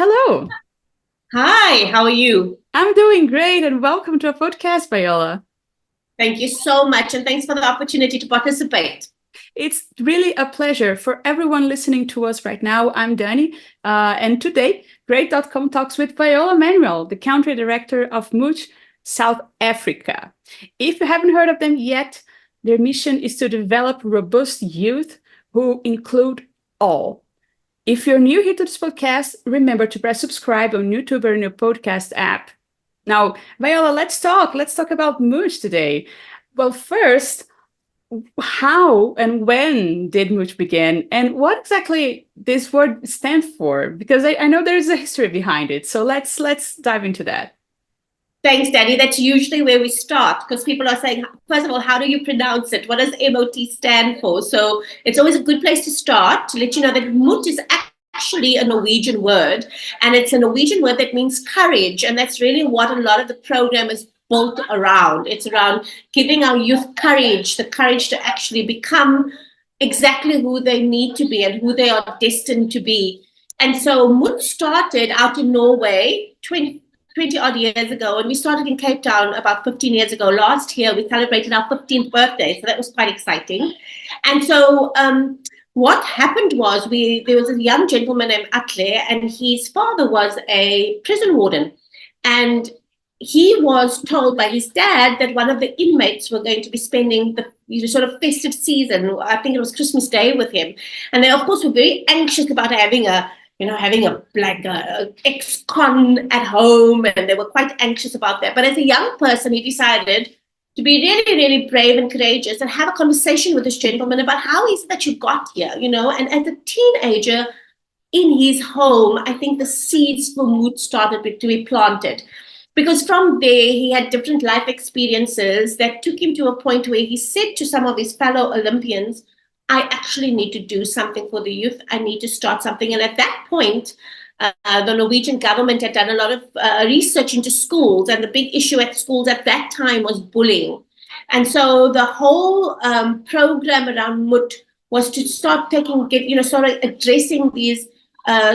Hello, Hi, how are you? I'm doing great and welcome to our podcast, Viola. Thank you so much, and thanks for the opportunity to participate. It's really a pleasure for everyone listening to us right now. I'm Dani, and today, Great.com talks with Viola Manuel, the country director of MOT South Africa. If you haven't heard of them yet, their mission is to develop robust youth who include all. If you're new here to this podcast, remember to press subscribe on YouTube or in your podcast app. Now, Viola, let's talk. Let's talk about Mooch today. Well, first, how and when did Mooch begin, and what exactly this word stands for? Because I know there's a history behind it. So let's dive into that. Thanks, Danny. That's usually where we start because people are saying, first of all, how do you pronounce it? What does MOT stand for? So it's always a good place to start to let you know that Mut is actually a Norwegian word, and it's a Norwegian word that means courage. And that's really what a lot of the program is built around. It's around giving our youth courage, the courage to actually become exactly who they need to be and who they are destined to be. And so Mut started out in Norway 20 odd years ago, and we started in Cape Town about 15 years ago. Last year, we celebrated our 15th birthday, so that was quite exciting. And so, what happened was there was a young gentleman named Atle, and his father was a prison warden, and he was told by his dad that one of the inmates were going to be spending the sort of festive season. I think it was Christmas Day with him, and they of course were very anxious about having a like ex-con at home, and they were quite anxious about that. But as a young person, he decided to be really, really brave and courageous and have a conversation with this gentleman about how is it that you got here, And as a teenager in his home, I think the seeds for mood started to be planted. Because from there, he had different life experiences that took him to a point where he said to some of his fellow Olympians, I actually need to do something for the youth. I need to start something. And at that point, the Norwegian government had done a lot of research into schools, and the big issue at schools at that time was bullying. And so the whole program around MUT was to start sort of addressing these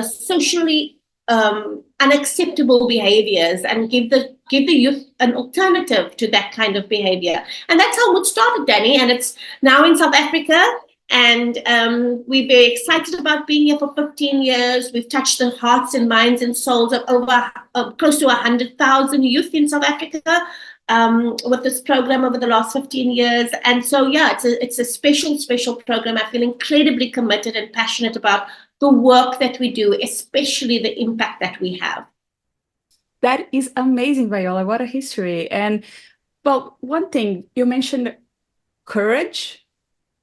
socially unacceptable behaviors and give the youth an alternative to that kind of behavior. And that's how MUT started, Danny. And it's now in South Africa. And we're very excited about being here for 15 years. We've touched the hearts and minds and souls of over close to 100,000 youth in South Africa with this program over the last 15 years. And so, yeah, it's a special, special program. I feel incredibly committed and passionate about the work that we do, especially the impact that we have. That is amazing, Viola. What a history. And well, one thing you mentioned, courage.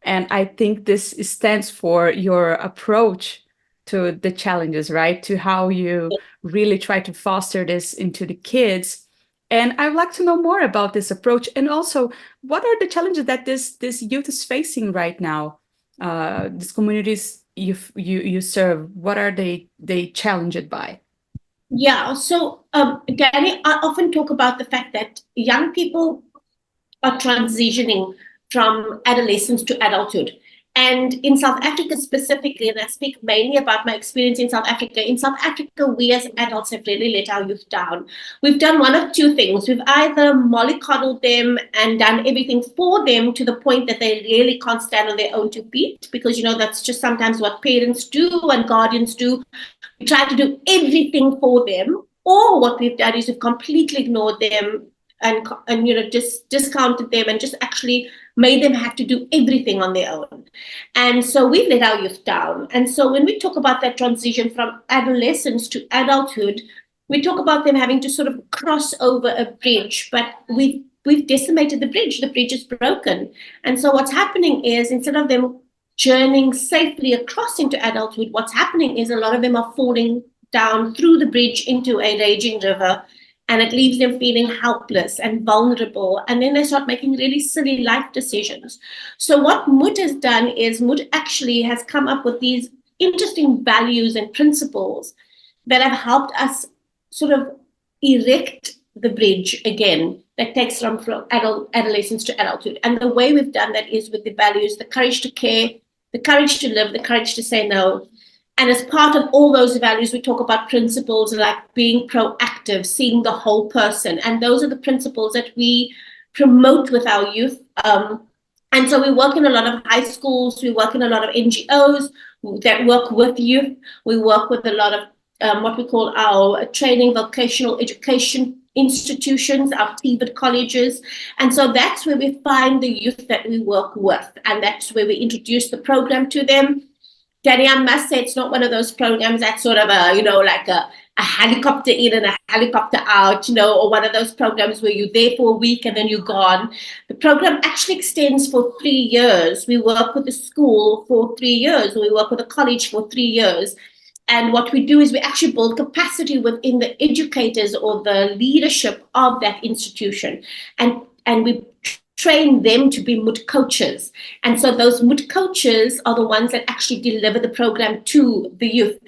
And I think this stands for your approach to the challenges, right? To how you really try to foster this into the kids. And I'd like to know more about this approach. And also, what are the challenges that this youth is facing right now? These communities you serve, what are they challenged by? Yeah, so Danny, I often talk about the fact that young people are transitioning from adolescence to adulthood. And in South Africa specifically, and I speak mainly about my experience in South Africa, we as adults have really let our youth down. We've done one of two things. We've either mollycoddled them and done everything for them to the point that they really can't stand on their own two feet, because, that's just sometimes what parents do and guardians do. We try to do everything for them. Or what we've done is we've completely ignored them and just discounted them and just actually made them have to do everything on their own. And so we've let our youth down. And so when we talk about that transition from adolescence to adulthood, we talk about them having to sort of cross over a bridge, but we've decimated the bridge. The bridge is broken. And so what's happening is, instead of them journeying safely across into adulthood, what's happening is a lot of them are falling down through the bridge into a raging river, and it leaves them feeling helpless and vulnerable. And then they start making really silly life decisions. So what MUT has done is MUT actually has come up with these interesting values and principles that have helped us sort of erect the bridge again that takes from adolescence to adulthood. And the way we've done that is with the values: the courage to care, the courage to live, the courage to say no, And as part of all those values, we talk about principles like being proactive, seeing the whole person. And those are the principles that we promote with our youth. And so we work in a lot of high schools, we work in a lot of NGOs that work with youth. We work with a lot of what we call our training vocational education institutions, our TVET colleges. And so that's where we find the youth that we work with. And that's where we introduce the program to them. Danny, I must say, it's not one of those programs that's sort of like a helicopter in and a helicopter out, or one of those programs where you're there for a week and then you're gone. The program actually extends for 3 years. We work with the school for 3 years. We work with a college for 3 years. And what we do is we actually build capacity within the educators or the leadership of that institution. And we train them to be MOT coaches. And so those MOT coaches are the ones that actually deliver the program to the youth.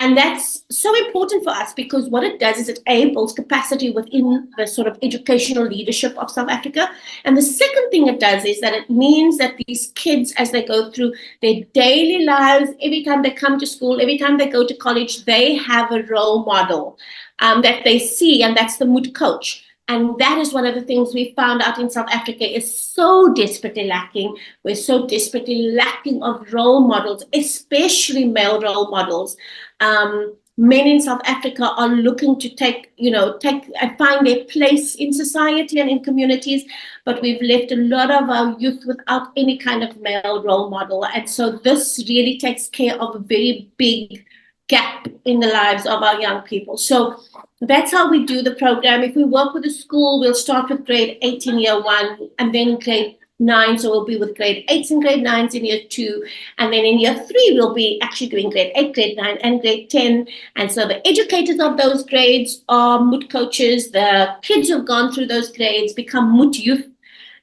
And that's so important for us because what it does is it builds capacity within the sort of educational leadership of South Africa. And the second thing it does is that it means that these kids, as they go through their daily lives, every time they come to school, every time they go to college, they have a role model that they see, and that's the MOT coach. And that is one of the things we found out in South Africa is so desperately lacking. We're so desperately lacking of role models, especially male role models. Men in South Africa are looking to take and find their place in society and in communities, but we've left a lot of our youth without any kind of male role model. And so this really takes care of a very big gap in the lives of our young people. So that's how we do the program. If we work with a school, we'll start with grade 8 in year 1 and then grade 9. So we'll be with grade 8s and grade 9s in year 2. And then in year 3, we'll be actually doing grade 8, grade 9, and grade 10. And so the educators of those grades are MOT coaches. The kids who've gone through those grades become MOT youth.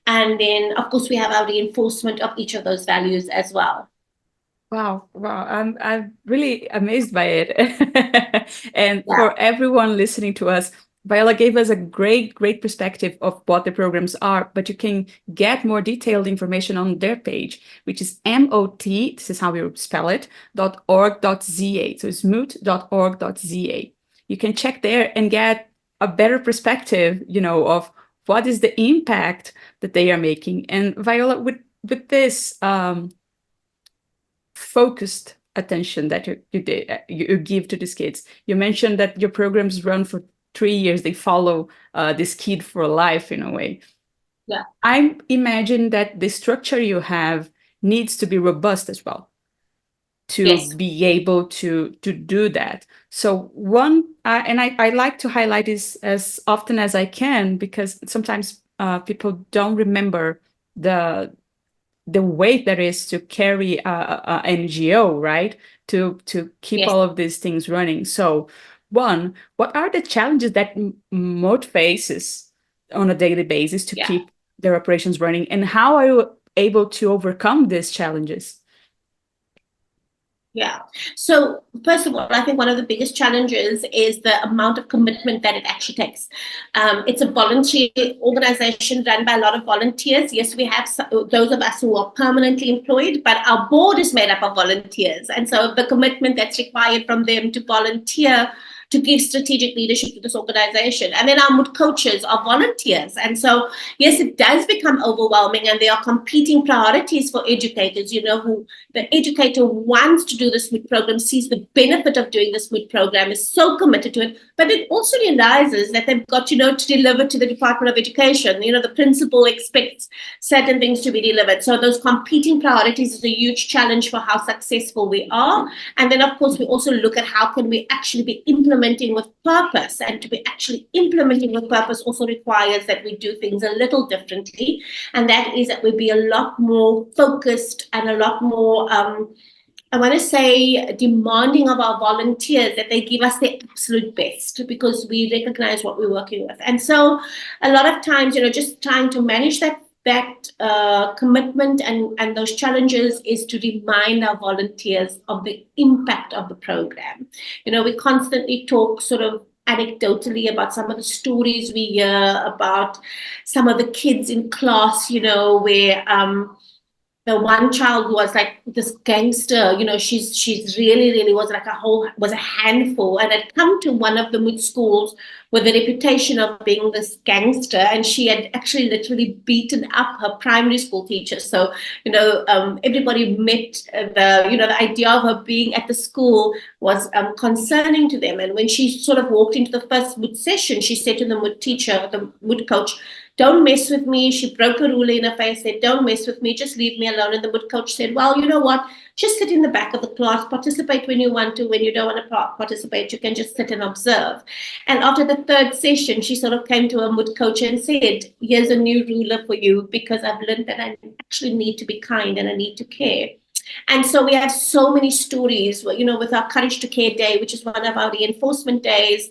And then, of course, we have our reinforcement of each of those values as well. Wow. I'm really amazed by it. And for everyone listening to us, Viola gave us a great perspective of what the programs are, but you can get more detailed information on their page, which is MOT, this is how we spell it, .org.za. So it's moot.org.za. You can check there and get a better perspective, of what is the impact that they are making. And Viola, with this focused attention that you give to these kids. You mentioned that your programs run for 3 years. They follow this kid for life in a way. Yeah. I imagine that the structure you have needs to be robust as well to be able to do that. So I like to highlight this as often as I can because sometimes people don't remember the weight that is to carry a NGO, right? To keep all of these things running. So, one, what are the challenges that MOT faces on a daily basis to keep their operations running, and how are you able to overcome these challenges? Yeah. So first of all, I think one of the biggest challenges is the amount of commitment that it actually takes. It's a volunteer organization run by a lot of volunteers. Yes, we have those of us who are permanently employed, but our board is made up of volunteers. And so the commitment that's required from them to volunteer to give strategic leadership to this organization. And then our MOT coaches are volunteers. And so, yes, it does become overwhelming, and there are competing priorities for educators, who the educator wants to do this MOT program, sees the benefit of doing this MOT program, is so committed to it, but it also realizes that they've got, to deliver to the Department of Education. The principal expects certain things to be delivered. So those competing priorities is a huge challenge for how successful we are. And then, of course, we also look at how can we actually be implementing with purpose, and to be actually implementing with purpose also requires that we do things a little differently, and that is that we be a lot more focused and a lot more I want to say demanding of our volunteers that they give us their absolute best, because we recognize what we're working with. And so a lot of times, just trying to manage that commitment and those challenges is to remind our volunteers of the impact of the program. We constantly talk sort of anecdotally about some of the stories we hear about some of the kids in class, where the one child who was like this gangster, she's really was like was a handful, and had come to one of the MOT schools with a reputation of being this gangster, and she had actually literally beaten up her primary school teacher. So everybody met the idea of her being at the school was concerning to them. And when she sort of walked into the first MOT session, she said to the MOT teacher, the MOT coach, "Don't mess with me." She broke a ruler in her face, said, "Don't mess with me, just leave me alone." And the MOT coach said, "Well, you know what? Just sit in the back of the class, participate when you want to. When you don't want to participate, you can just sit and observe." And after the third session, she sort of came to her MOT coach and said, "Here's a new ruler for you, because I've learned that I actually need to be kind and I need to care." And so we have so many stories, with our Courage to Care Day, which is one of our reinforcement days.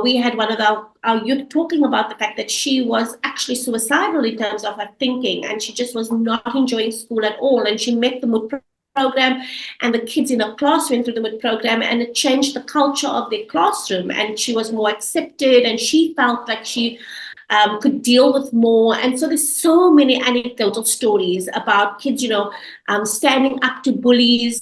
We had one of our youth talking about the fact that she was actually suicidal in terms of her thinking, and she just was not enjoying school at all. And she met the MOT program, and the kids in her class went through the MOT program, and it changed the culture of their classroom, and she was more accepted, and she felt like she could deal with more. And so there's so many anecdotal stories about kids, standing up to bullies,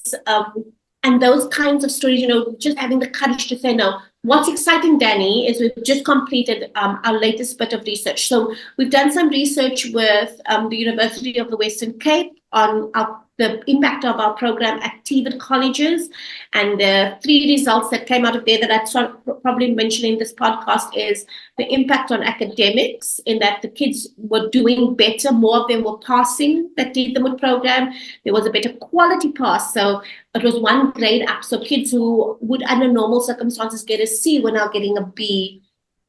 and those kinds of stories, just having the courage to say no. What's exciting, Danny, is we've just completed our latest bit of research. So we've done some research with the University of the Western Cape on the impact of our program at TVET colleges. And the 3 results that came out of there that I'd probably mention in this podcast is the impact on academics, in that the kids were doing better. More of them were passing that did the MOT program. There was a better quality pass. So it was 1 grade up. So kids who would, under normal circumstances, get a C were now getting a B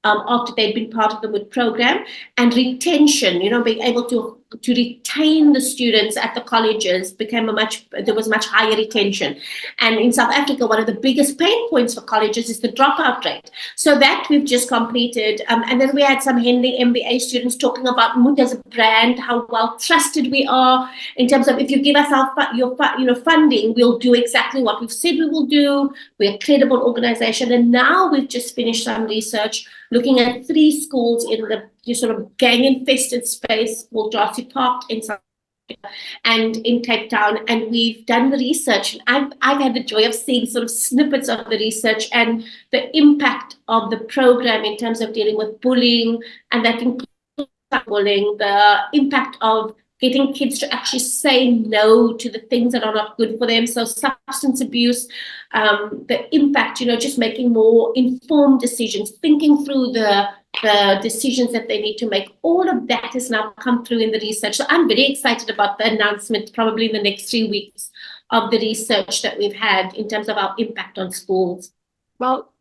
after they'd been part of the MOT program. And retention, being able to retain the students at the colleges there was much higher retention. And in South Africa, one of the biggest pain points for colleges is the dropout rate. So that we've just completed. And then we had some Henley MBA students talking about MOT as a brand, how well trusted we are in terms of, if you give us your funding, we'll do exactly what we've said we will do. We're a credible organization. And now we've just finished some research looking at 3 schools in the sort of gang-infested space called Darcy Park in South Africa and in Cape Town. And we've done the research. And I've had the joy of seeing sort of snippets of the research and the impact of the program in terms of dealing with bullying, and that includes bullying, the impact of getting kids to actually say no to the things that are not good for them. So substance abuse, the impact, just making more informed decisions, thinking through the decisions that they need to make. All of that has now come through in the research. So I'm very excited about the announcement, probably in the next 3 weeks, of the research that we've had in terms of our impact on schools. Well,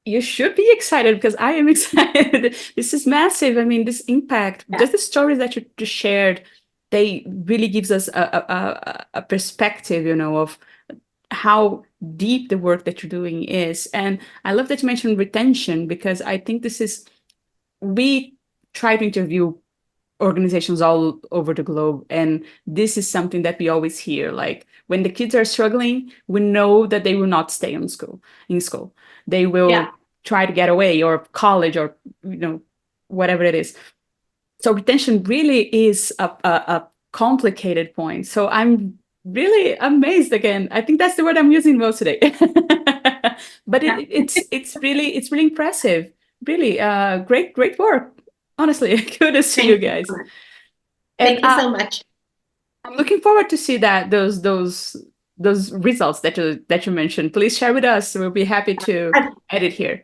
you should be excited, because I am excited. This is massive. I mean, this impact, just the stories that you just shared, they really gives us a perspective, of how deep the work that you're doing is. And I love that you mentioned retention, because I think we try to interview organizations all over the globe, and this is something that we always hear. Like, when the kids are struggling, we know that they will not stay in school. They will try to get away, or college, or whatever it is. So retention really is a complicated point. So I'm really amazed again. I think that's the word I'm using most today. But it's really impressive. Really, great work. Honestly, kudos to you guys. Thank you so much. I'm looking forward to see those results that you mentioned. Please share with us. We'll be happy to edit here.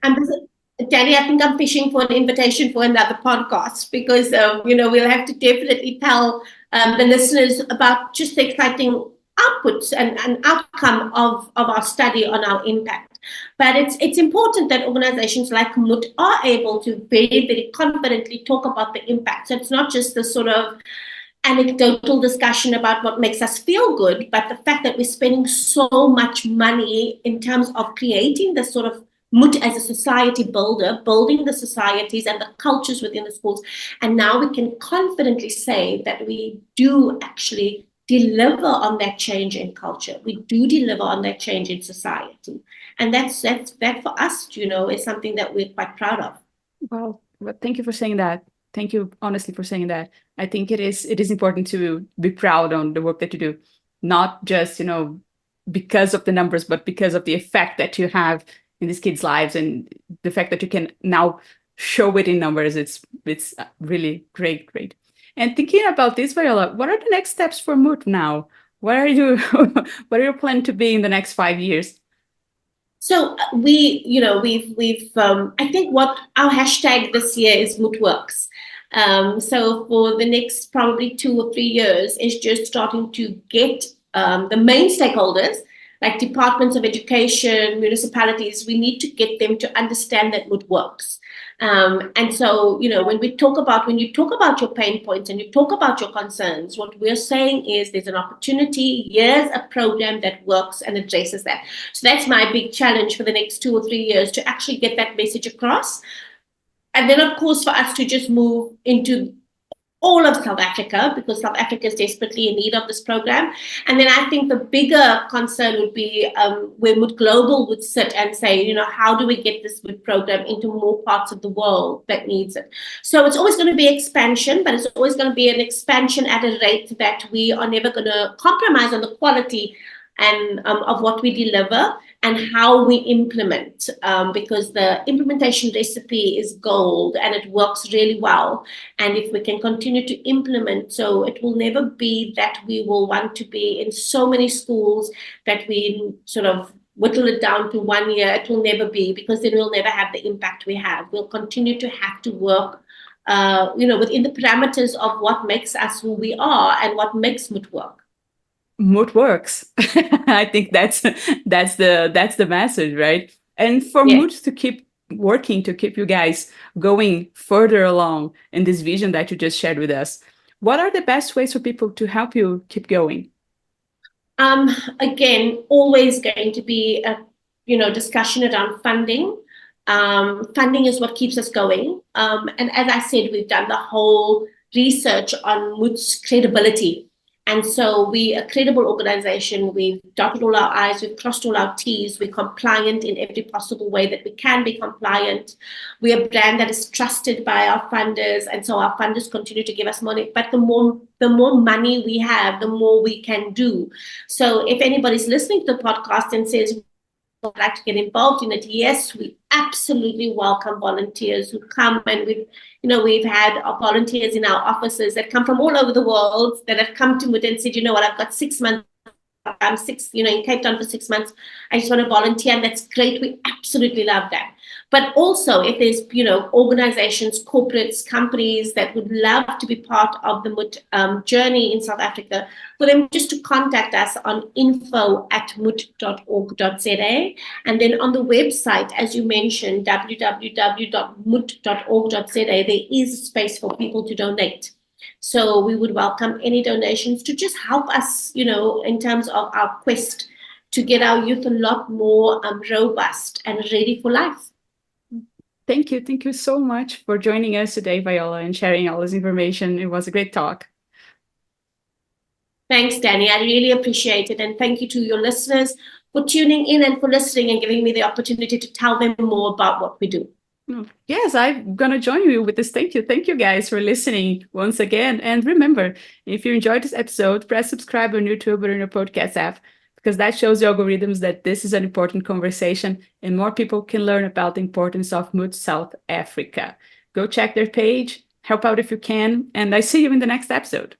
Danny, I think I'm fishing for an invitation for another podcast, because we'll have to definitely tell the listeners about just the exciting outputs and outcome of our study on our impact. But it's important that organizations like MOT are able to very, very confidently talk about the impact. So it's not just the sort of anecdotal discussion about what makes us feel good, but the fact that we're spending so much money in terms of creating this sort of MOT as a society builder, building the societies and the cultures within the schools. And now we can confidently say that we do actually deliver on that change in culture. We do deliver on that change in society. And that for us, is something that we're quite proud of. Well, thank you for saying that. Thank you, honestly, for saying that. I think it is important to be proud on the work that you do, not just, because of the numbers, but because of the effect that you have in these kids' lives, and the fact that you can now show it in numbers. It's really great, great. And thinking about this, Viola, what are the next steps for Moot now? What are you what are you planning to be in the next 5 years? So I think what our hashtag this year is Mootworks. So for the next probably 2 or 3 years is just starting to get the main stakeholders, like departments of education, municipalities. We need to get them to understand that Moot works. And so, when you talk about your pain points and you talk about your concerns, what we're saying is there's an opportunity. Here's a program that works and addresses that. So that's my big challenge for the next 2 or 3 years, to actually get that message across. And then, of course, for us to just move into all of South Africa, because South Africa is desperately in need of this program. And then I think the bigger concern would be where Moot Global would sit and say, how do we get this Moot program into more parts of the world that needs it? So it's always going to be expansion, but it's always going to be an expansion at a rate that we are never going to compromise on the quality and of what we deliver and how we implement, because the implementation recipe is gold and it works really well. And if we can continue to implement, so it will never be that we will want to be in so many schools that we sort of whittle it down to 1 year. It will never be, because then we'll never have the impact we have. We'll continue to have to work within the parameters of what makes us who we are and what makes Moot work. Moot works. I think that's the message, right? And for Yeah. Moot to keep working, to keep you guys going further along in this vision that you just shared with us, what are the best ways for people to help you keep going? Again, always going to be a discussion around funding. Funding is what keeps us going. And as I said, we've done the whole research on Moot's credibility. And so we're a credible organization. We've dotted all our I's, we've crossed all our T's, we're compliant in every possible way that we can be compliant. We're a brand that is trusted by our funders, and so our funders continue to give us money. But the more money we have, the more we can do. So if anybody's listening to the podcast and says, I'd like to get involved in it, yes, we absolutely welcome volunteers who come, and we've had our volunteers in our offices that come from all over the world, that have come to Moot and said, I've got 6 months. I'm in Cape Town for 6 months. I just want to volunteer, and that's great. We absolutely love that. But also, if there's organizations, corporates, companies that would love to be part of the Moot journey in South Africa, for them just to contact us on info@moot.org.za, and then on the website, as you mentioned, www.moot.org.za, there is a space for people to donate. So we would welcome any donations to just help us, in terms of our quest to get our youth a lot more robust and ready for life. Thank you. Thank you so much for joining us today, Viola, and sharing all this information. It was a great talk. Thanks, Danny. I really appreciate it. And thank you to your listeners for tuning in and for listening and giving me the opportunity to tell them more about what we do. Yes, I'm going to join you with this. Thank you. Thank you guys for listening once again. And remember, if you enjoyed this episode, press subscribe on YouTube or in your podcast app, because that shows the algorithms that this is an important conversation and more people can learn about the importance of MOT South Africa. Go check their page, help out if you can, and I see you in the next episode.